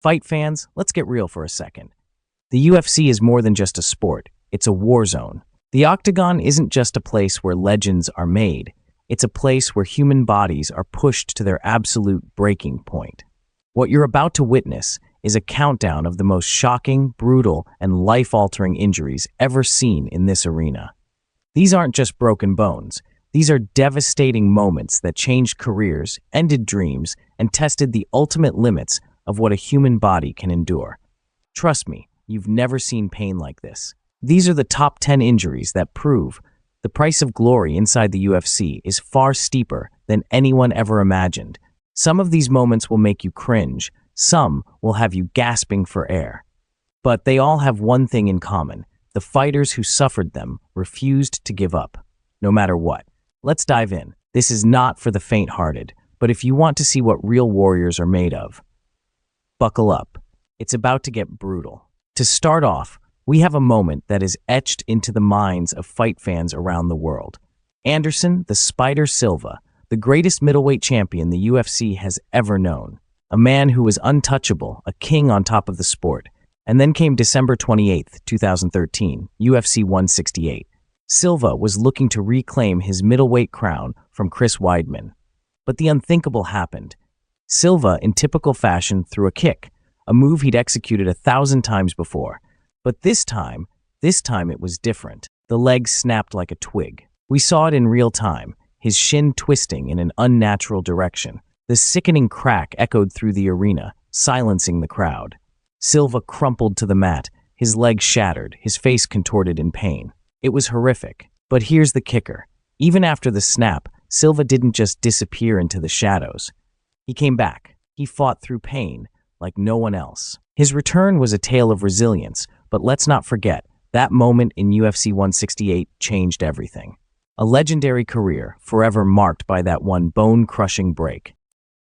Fight fans, let's get real for a second. The UFC is more than just a sport, it's a war zone. The octagon isn't just a place where legends are made, it's a place where human bodies are pushed to their absolute breaking point. What you're about to witness is a countdown of the most shocking, brutal, and life-altering injuries ever seen in this arena. These aren't just broken bones. These are devastating moments that changed careers, ended dreams, and tested the ultimate limits of what a human body can endure. Trust me, you've never seen pain like this. These are the top 10 injuries that prove the price of glory inside the UFC is far steeper than anyone ever imagined. Some of these moments will make you cringe, some will have you gasping for air. But they all have one thing in common: the fighters who suffered them refused to give up, no matter what. Let's dive in. This is not for the faint-hearted, but if you want to see what real warriors are made of, buckle up. It's about to get brutal. To start off, we have a moment that is etched into the minds of fight fans around the world. Anderson the Spider Silva, the greatest middleweight champion the UFC has ever known. A man who was untouchable, a king on top of the sport. And then came December 28, 2013, UFC 168. Silva was looking to reclaim his middleweight crown from Chris Weidman. But the unthinkable happened. Silva, in typical fashion, threw a kick, a move he'd executed 1,000 times before. But this time it was different. The leg snapped like a twig. We saw it in real time, his shin twisting in an unnatural direction. The sickening crack echoed through the arena, silencing the crowd. Silva crumpled to the mat, his leg shattered, his face contorted in pain. It was horrific. But here's the kicker. Even after the snap, Silva didn't just disappear into the shadows. He came back. He fought through pain like no one else. His return was a tale of resilience, but let's not forget, that moment in UFC 168 changed everything. A legendary career, forever marked by that one bone-crushing break.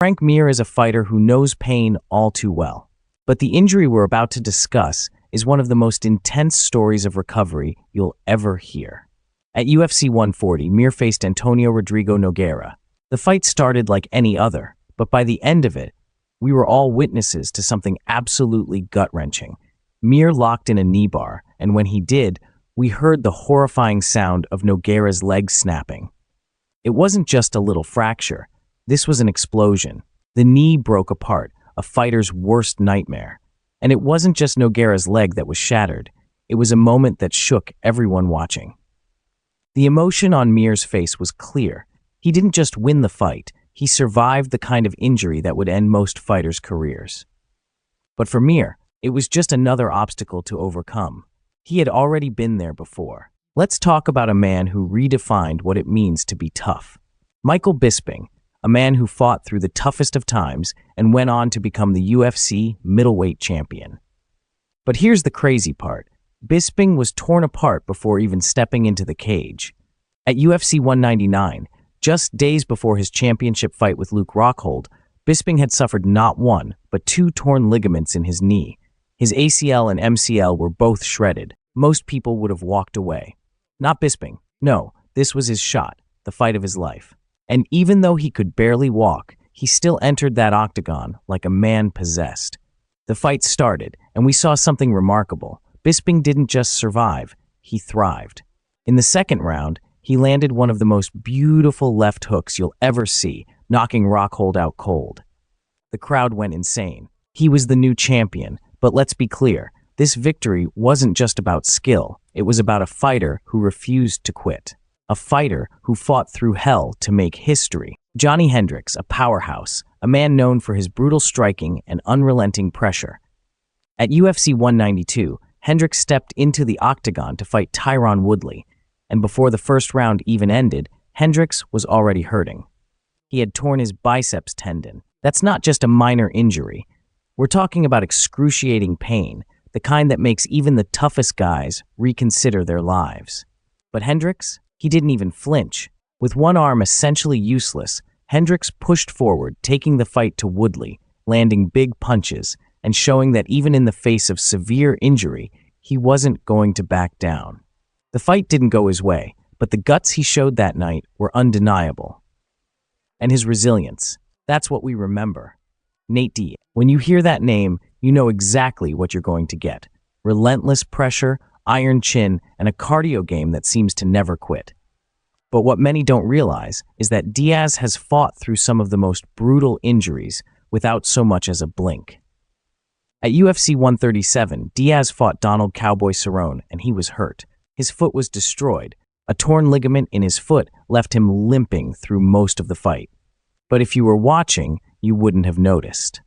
Frank Mir is a fighter who knows pain all too well. But the injury we're about to discuss is one of the most intense stories of recovery you'll ever hear. At UFC 140, Mir faced Antonio Rodrigo Nogueira. The fight started like any other, but by the end of it, we were all witnesses to something absolutely gut-wrenching. Mir locked in a knee bar, and when he did, we heard the horrifying sound of Nogueira's leg snapping. It wasn't just a little fracture. This was an explosion. The knee broke apart, a fighter's worst nightmare. And it wasn't just Nogueira's leg that was shattered. It was a moment that shook everyone watching. The emotion on Mir's face was clear. He didn't just win the fight, he survived the kind of injury that would end most fighters' careers. But for Mir, it was just another obstacle to overcome. He had already been there before. Let's talk about a man who redefined what it means to be tough. Michael Bisping, a man who fought through the toughest of times and went on to become the UFC middleweight champion. But here's the crazy part. Bisping was torn apart before even stepping into the cage. At UFC 199, just days before his championship fight with Luke Rockhold, Bisping had suffered not one, but 2 torn ligaments in his knee. His ACL and MCL were both shredded. Most people would have walked away. Not Bisping. No, this was his shot, the fight of his life. And even though he could barely walk, he still entered that octagon like a man possessed. The fight started, and we saw something remarkable. Bisping didn't just survive, he thrived. In the second round, he landed one of the most beautiful left hooks you'll ever see, knocking Rockhold out cold. The crowd went insane. He was the new champion, but let's be clear, this victory wasn't just about skill, it was about a fighter who refused to quit. A fighter who fought through hell to make history. Johnny Hendricks, a powerhouse, a man known for his brutal striking and unrelenting pressure. At UFC 192, Hendricks stepped into the octagon to fight Tyron Woodley, and before the first round even ended, Hendricks was already hurting. He had torn his biceps tendon. That's not just a minor injury. We're talking about excruciating pain, the kind that makes even the toughest guys reconsider their lives. But Hendricks? He didn't even flinch. With one arm essentially useless, Hendricks pushed forward, taking the fight to Woodley, landing big punches, and showing that even in the face of severe injury, he wasn't going to back down. The fight didn't go his way, but the guts he showed that night were undeniable. And his resilience, that's what we remember. Nate Diaz. When you hear that name, you know exactly what you're going to get. Relentless pressure, iron chin, and a cardio game that seems to never quit. But what many don't realize is that Diaz has fought through some of the most brutal injuries without so much as a blink. At UFC 137, Diaz fought Donald Cowboy Cerrone, and he was hurt. His foot was destroyed. A torn ligament in his foot left him limping through most of the fight. But if you were watching, you wouldn't have noticed.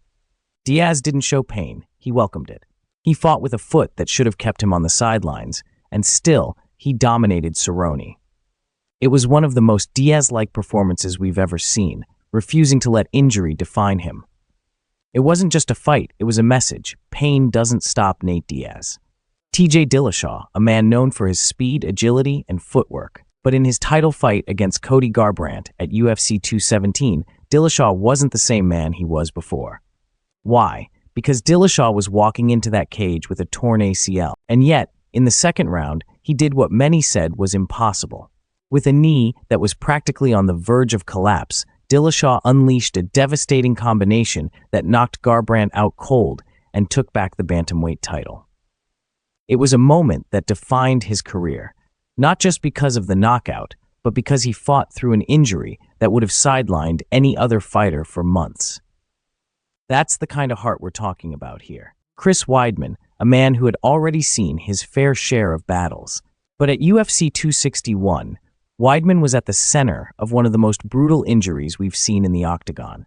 Diaz didn't show pain. He welcomed it. He fought with a foot that should have kept him on the sidelines, and still, he dominated Cerrone. It was one of the most Diaz-like performances we've ever seen, refusing to let injury define him. It wasn't just a fight, it was a message. Pain doesn't stop Nate Diaz. TJ Dillashaw, a man known for his speed, agility, and footwork. But in his title fight against Cody Garbrandt at UFC 217, Dillashaw wasn't the same man he was before. Why? Because Dillashaw was walking into that cage with a torn ACL. And yet, in the second round, he did what many said was impossible. With a knee that was practically on the verge of collapse, Dillashaw unleashed a devastating combination that knocked Garbrandt out cold and took back the bantamweight title. It was a moment that defined his career, not just because of the knockout, but because he fought through an injury that would have sidelined any other fighter for months. That's the kind of heart we're talking about here. Chris Weidman, a man who had already seen his fair share of battles. But at UFC 261, Weidman was at the center of one of the most brutal injuries we've seen in the octagon.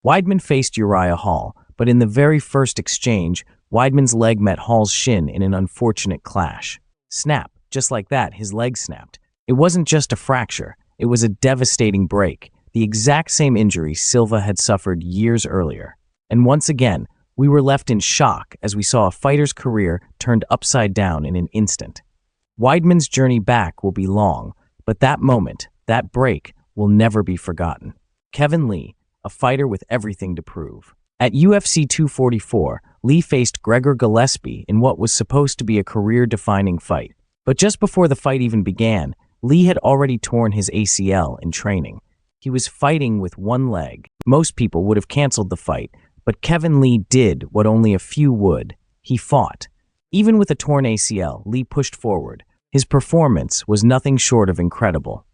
Weidman faced Uriah Hall, but in the very first exchange, Weidman's leg met Hall's shin in an unfortunate clash. Snap, just like that, his leg snapped. It wasn't just a fracture, it was a devastating break, the exact same injury Silva had suffered years earlier. And once again, we were left in shock as we saw a fighter's career turned upside down in an instant. Weidman's journey back will be long, but that moment, that break, will never be forgotten. Kevin Lee, a fighter with everything to prove. At UFC 244, Lee faced Gregor Gillespie in what was supposed to be a career-defining fight. But just before the fight even began, Lee had already torn his ACL in training. He was fighting with one leg. Most people would have canceled the fight, but Kevin Lee did what only a few would. He fought. Even with a torn ACL, Lee pushed forward. His performance was nothing short of incredible.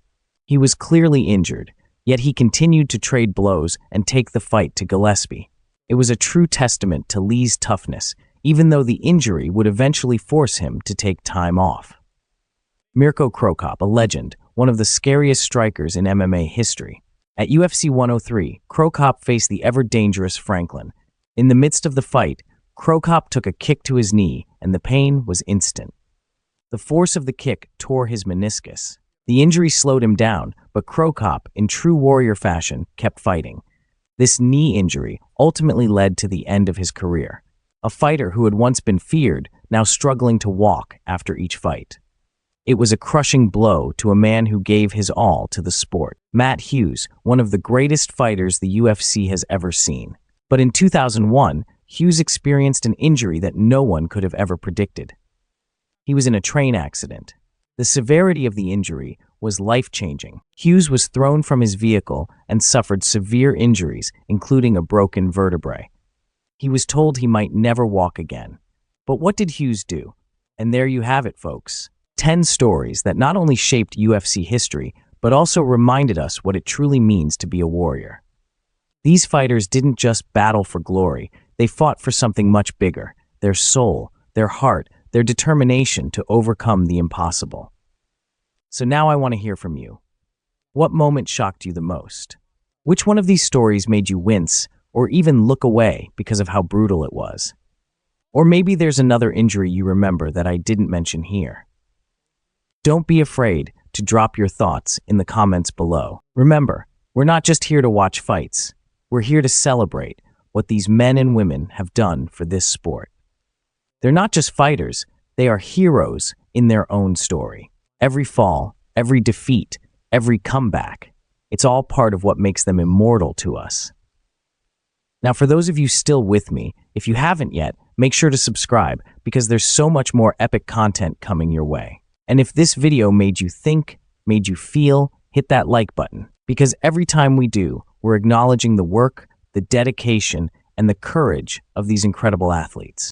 He was clearly injured, yet he continued to trade blows and take the fight to Gillespie. It was a true testament to Lee's toughness, even though the injury would eventually force him to take time off. Mirko Cro Cop, a legend, one of the scariest strikers in MMA history. At UFC 103, Cro Cop faced the ever-dangerous Franklin. In the midst of the fight, Cro Cop took a kick to his knee, and the pain was instant. The force of the kick tore his meniscus. The injury slowed him down, but Cro Cop, in true warrior fashion, kept fighting. This knee injury ultimately led to the end of his career. A fighter who had once been feared, now struggling to walk after each fight. It was a crushing blow to a man who gave his all to the sport. Matt Hughes, one of the greatest fighters the UFC has ever seen. But in 2001, Hughes experienced an injury that no one could have ever predicted. He was in a train accident. The severity of the injury was life-changing. Hughes was thrown from his vehicle and suffered severe injuries, including a broken vertebrae. He was told he might never walk again. But what did Hughes do? And there you have it, folks. 10 stories that not only shaped UFC history, but also reminded us what it truly means to be a warrior. These fighters didn't just battle for glory, they fought for something much bigger, their soul, their heart, their determination to overcome the impossible. So now I want to hear from you. What moment shocked you the most? Which one of these stories made you wince or even look away because of how brutal it was? Or maybe there's another injury you remember that I didn't mention here. Don't be afraid to drop your thoughts in the comments below. Remember, we're not just here to watch fights. We're here to celebrate what these men and women have done for this sport. They're not just fighters, they are heroes in their own story. Every fall, every defeat, every comeback, it's all part of what makes them immortal to us. Now, for those of you still with me, if you haven't yet, make sure to subscribe because there's so much more epic content coming your way. And if this video made you think, made you feel, hit that like button because every time we do, we're acknowledging the work, the dedication, and the courage of these incredible athletes.